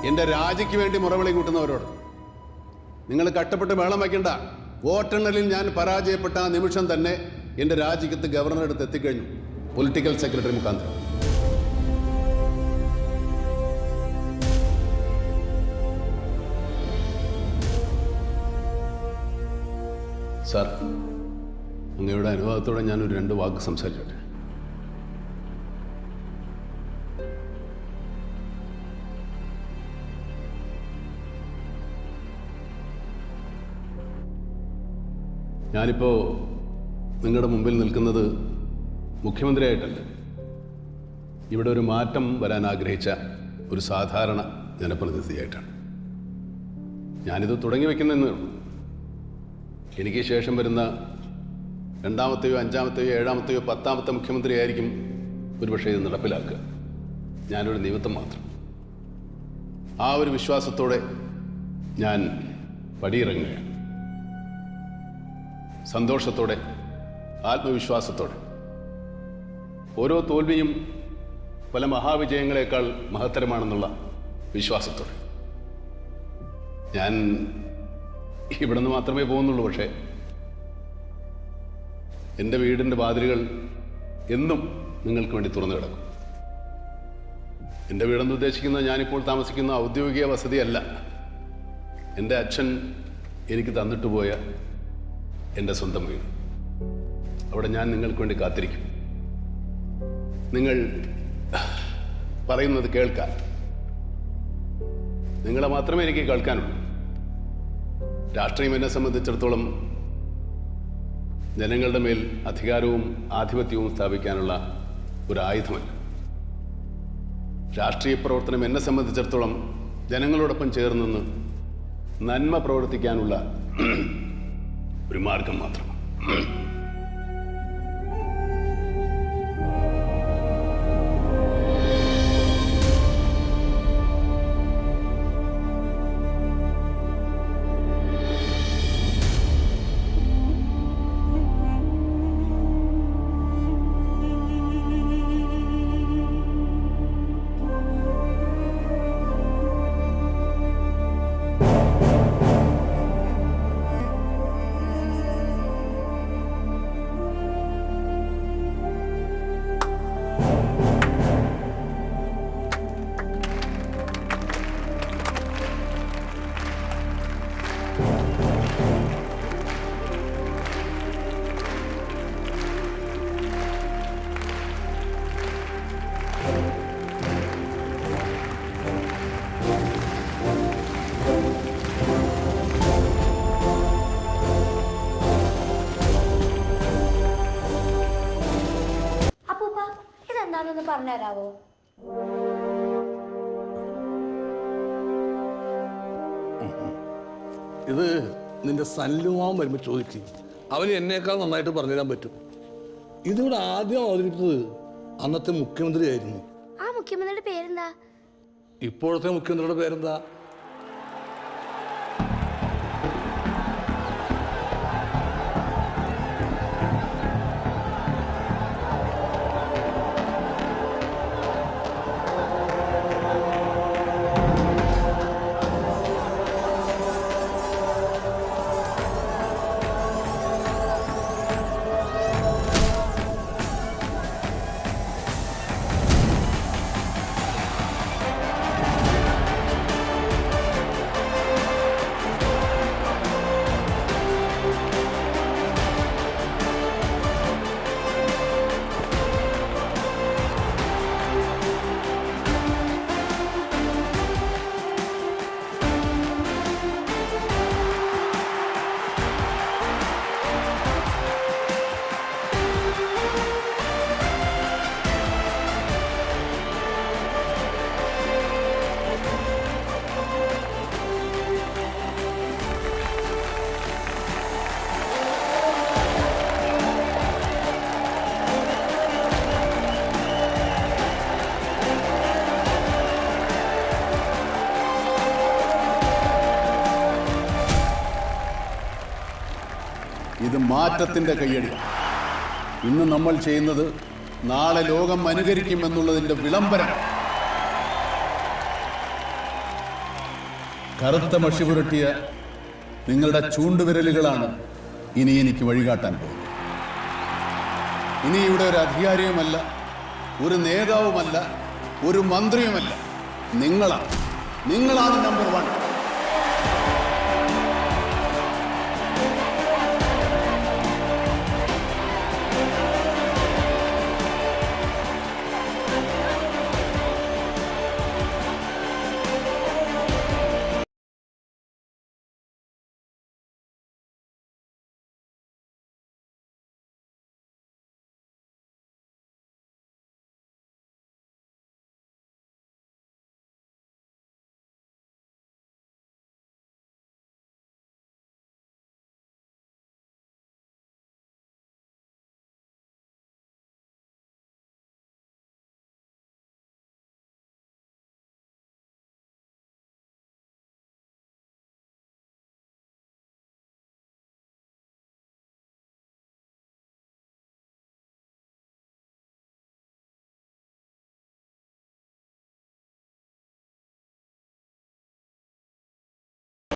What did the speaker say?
എൻ്റെ രാജിക്ക് വേണ്ടി മുറവിളി കൂട്ടുന്നവരോട് നിങ്ങൾ കഷ്ടപ്പെട്ട് വേളം വയ്ക്കണ്ട. വോട്ടെണ്ണലിൽ ഞാൻ പരാജയപ്പെട്ട ആ നിമിഷം തന്നെ എൻ്റെ രാജിക്കത്ത് ഗവർണറുടെ അടുത്ത് എത്തിക്കഴിഞ്ഞു, പൊളിറ്റിക്കൽ സെക്രട്ടറി മുഖാന്തരം. സാർ, അങ്ങയുടെ അനുവാദത്തോടെ ഞാനൊരു 2 വാക്ക് സംസാരിച്ചോട്ടെ. ഞാനിപ്പോൾ നിങ്ങളുടെ മുമ്പിൽ നിൽക്കുന്നത് മുഖ്യമന്ത്രിയായിട്ടല്ല, ഇവിടെ ഒരു മാറ്റം വരാൻ ആഗ്രഹിച്ച ഒരു സാധാരണ ജനപ്രതിനിധിയായിട്ടാണ്. ഞാനിത് തുടങ്ങി വയ്ക്കുന്നതെന്നേ ഉള്ളൂ. എനിക്ക് ശേഷം വരുന്ന 2ാമത്തെയോ 5ാമത്തെയോ 7ാമത്തെയോ 10ാമത്തെ മുഖ്യമന്ത്രിയായിരിക്കും ഒരുപക്ഷെ ഇത് നടപ്പിലാക്കുക. ഞാനൊരു നിമിത്തം മാത്രം. ആ ഒരു വിശ്വാസത്തോടെ ഞാൻ പടിയിറങ്ങുകയാണ്. സന്തോഷത്തോടെ, ആത്മവിശ്വാസത്തോടെ. ഓരോ തോൽവിയും പല മഹാവിജയങ്ങളെക്കാൾ മഹത്തരമാണെന്നുള്ള വിശ്വാസത്തോടെ. ഞാൻ ഇവിടെ നിന്ന് മാത്രമേ പോകുന്നുള്ളൂ, പക്ഷേ എൻ്റെ വീടിൻ്റെ വാതിലുകൾ എന്നും നിങ്ങൾക്ക് വേണ്ടി തുറന്നു കിടക്കും. എൻ്റെ വീടെന്ന് ഉദ്ദേശിക്കുന്നത് ഞാനിപ്പോൾ താമസിക്കുന്ന ഔദ്യോഗിക വസതിയല്ല, എൻ്റെ അച്ഛൻ എനിക്ക് തന്നിട്ട് പോയ എൻ്റെ സ്വന്തം വീട്. അവിടെ ഞാൻ നിങ്ങൾക്ക് വേണ്ടി കാത്തിരിക്കും. നിങ്ങൾ പറയുന്നത് കേൾക്കാൻ. നിങ്ങളെ മാത്രമേ എനിക്ക് കേൾക്കാനുള്ളൂ. രാഷ്ട്രീയം എന്നെ സംബന്ധിച്ചിടത്തോളം ജനങ്ങളുടെ മേൽ അധികാരവും ആധിപത്യവും സ്ഥാപിക്കാനുള്ള ഒരു ആയുധമല്ല. രാഷ്ട്രീയ പ്രവർത്തനം എന്നെ സംബന്ധിച്ചിടത്തോളം ജനങ്ങളോടൊപ്പം ചേർന്ന് നന്മ പ്രവർത്തിക്കാനുള്ള ഒരു മാർഗം മാത്രമാണ്. പറഞ്ഞുതരാവോ? ഇത് നിന്റെ സല്ലുമാവൻ വരുമ്പോൾ ചോദിക്കും, അവന് എന്നേക്കാൾ നന്നായിട്ട് പറഞ്ഞുതരാൻ പറ്റും. ഇതിവിടെ ആദ്യം അവതരിപ്പിച്ചത് അന്നത്തെ മുഖ്യമന്ത്രി ആയിരുന്നു. ആ മുഖ്യമന്ത്രിയുടെ പേരെന്താ? ഇപ്പോഴത്തെ മുഖ്യമന്ത്രിയുടെ പേരെന്താ? ഇത് മാറ്റത്തിൻ്റെ കയ്യടിയാണ്. ഇന്ന് നമ്മൾ ചെയ്യുന്നത് നാളെ ലോകം അനുകരിക്കുമെന്നുള്ളതിൻ്റെ വിളംബരം. കറുത്ത മഷി പുരട്ടിയ നിങ്ങളുടെ ചൂണ്ടുവിരലുകളാണ് ഇനി എനിക്ക് വഴികാട്ടാൻ പോകുന്നത്. ഇനി ഇവിടെ ഒരു അധികാരിയുമല്ല, ഒരു നേതാവുമല്ല, ഒരു മന്ത്രിയുമല്ല, നിങ്ങളാണ് നമ്പർ 1.